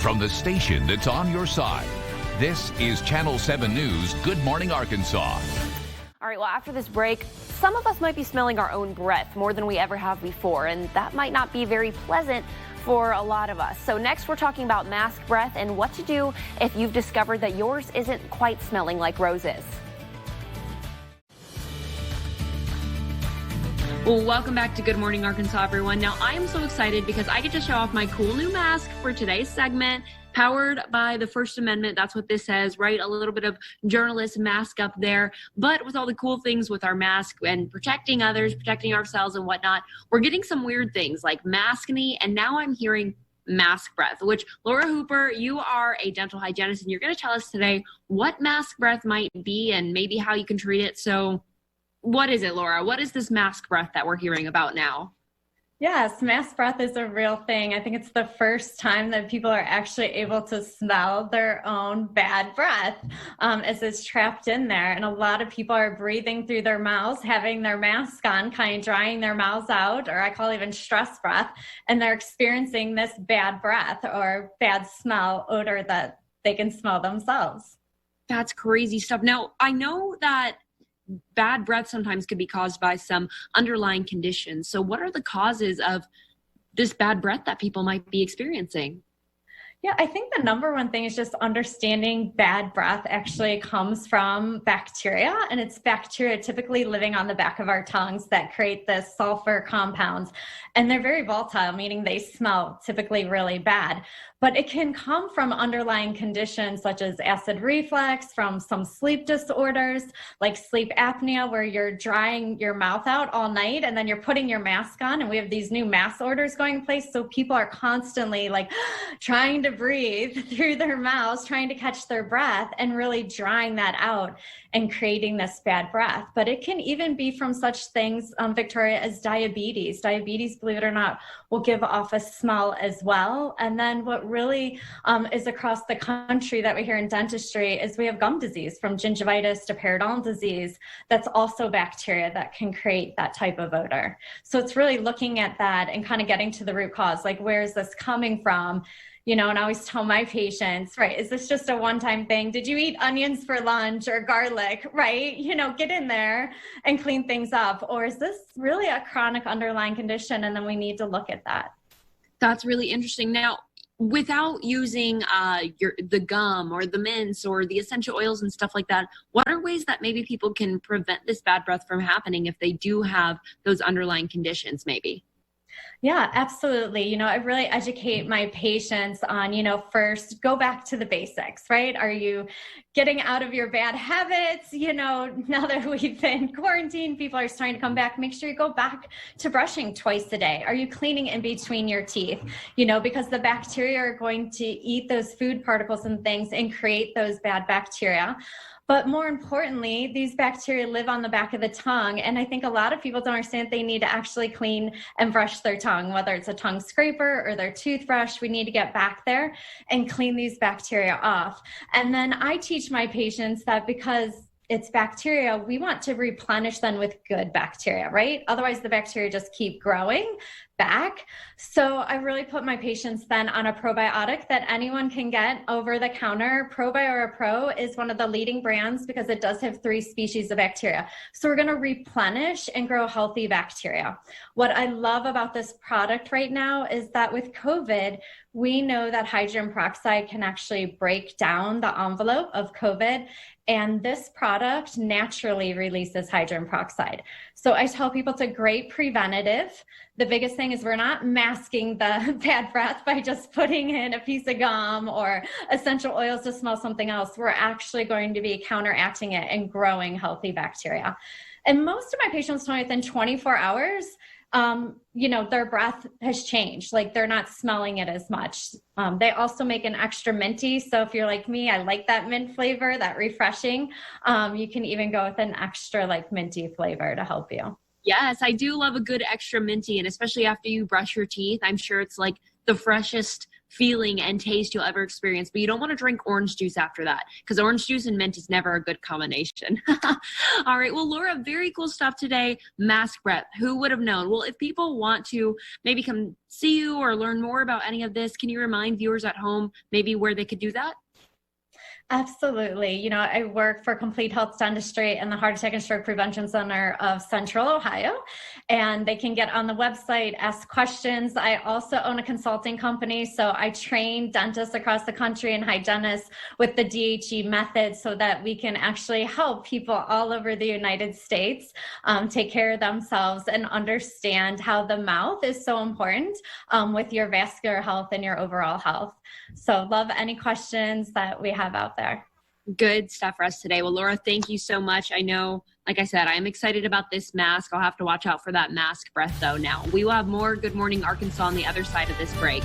from the station that's on your side. This is Channel 7 News Good Morning Arkansas. All right, well, after this break, some of us might be smelling our own breath more than we ever have before, and that might not be very pleasant for a lot of us. So next we're talking about mask breath and what to do if you've discovered that yours isn't quite smelling like roses. Well, welcome back to Good Morning Arkansas, everyone. Now, I am so excited because I get to show off my cool new mask for today's segment, powered by the First Amendment. That's what this says, right? A little bit of journalist mask up there. But with all the cool things with our mask and protecting others, protecting ourselves and whatnot, we're getting some weird things like maskne, and now I'm hearing mask breath, which, Lora Hooper, you are a dental hygienist, and you're going to tell us today what mask breath might be and maybe how you can treat it. So what is it, Lora? What is this mask breath that we're hearing about now? Yes, mask breath is a real thing. I think it's the first time that people are actually able to smell their own bad breath as it's trapped in there. And a lot of people are breathing through their mouths, having their mask on, kind of drying their mouths out, or I call it even stress breath, and they're experiencing this bad breath or bad smell odor that they can smell themselves. That's crazy stuff. Now, I know that bad breath sometimes could be caused by some underlying conditions. So what are the causes of this bad breath that people might be experiencing? Yeah, I think the number one thing is just understanding bad breath actually comes from bacteria, and it's bacteria typically living on the back of our tongues that create the sulfur compounds. And they're very volatile, meaning they smell typically really bad. But it can come from underlying conditions such as acid reflux, from some sleep disorders like sleep apnea, where you're drying your mouth out all night and then you're putting your mask on. And we have these new mask orders going in place. So people are constantly like trying to breathe through their mouths, trying to catch their breath and really drying that out and creating this bad breath. But it can even be from such things, Victoria, as diabetes. Diabetes, believe it or not, will give off a smell as well. And then what really is across the country that we hear in dentistry is we have gum disease, from gingivitis to periodontal disease. That's also bacteria that can create that type of odor. So it's really looking at that and kind of getting to the root cause, like where is this coming from? You know, and I always tell my patients, right, is this just a one-time thing? Did you eat onions for lunch or garlic, right? You know, get in there and clean things up. Or is this really a chronic underlying condition? And then we need to look at that. That's really interesting. Now, without using the gum or the mints or the essential oils and stuff like that, what are ways that maybe people can prevent this bad breath from happening if they do have those underlying conditions maybe? Yeah, absolutely. You know, I really educate my patients on, you know, first go back to the basics, right? Are you getting out of your bad habits? You know, now that we've been quarantined, people are starting to come back. Make sure you go back to brushing twice a day. Are you cleaning in between your teeth? You know, because the bacteria are going to eat those food particles and things and create those bad bacteria. But more importantly, these bacteria live on the back of the tongue. And I think a lot of people don't understand they need to actually clean and brush their tongue, whether it's a tongue scraper or their toothbrush. We need to get back there and clean these bacteria off. And then I teach my patients that because it's bacteria, we want to replenish them with good bacteria, right? Otherwise, the bacteria just keep growing back. So I really put my patients then on a probiotic that anyone can get over the counter. ProBiora Pro is one of the leading brands because it does have 3 species of bacteria. So we're going to replenish and grow healthy bacteria. What I love about this product right now is that with COVID, we know that hydrogen peroxide can actually break down the envelope of COVID. And this product naturally releases hydrogen peroxide. So I tell people it's a great preventative. The biggest thing is we're not masking the bad breath by just putting in a piece of gum or essential oils to smell something else. We're actually going to be counteracting it and growing healthy bacteria. And most of my patients tell me within 24 hours, you know, their breath has changed. Like they're not smelling it as much. They also make an extra minty. So if you're like me, I like that mint flavor, that refreshing. You can even go with an extra like minty flavor to help you. Yes, I do love a good extra minty, and especially after you brush your teeth, I'm sure it's like the freshest feeling and taste you'll ever experience, but you don't want to drink orange juice after that because orange juice and mint is never a good combination. All right. Well, Lora, very cool stuff today. Mask breath. Who would have known? Well, if people want to maybe come see you or learn more about any of this, can you remind viewers at home maybe where they could do that? Absolutely. You know, I work for Complete Health Dentistry in the Heart Attack and Stroke Prevention Center of Central Ohio, and they can get on the website, ask questions. I also own a consulting company, so I train dentists across the country and hygienists with the DHE method so that we can actually help people all over the United States take care of themselves and understand how the mouth is so important with your vascular health and your overall health. So love any questions that we have out there. Good stuff for us today. Well, Lora, thank you so much. I know, like I said, I'm excited about this mask. I'll have to watch out for that mask breath though now. We will have more Good Morning Arkansas on the other side of this break.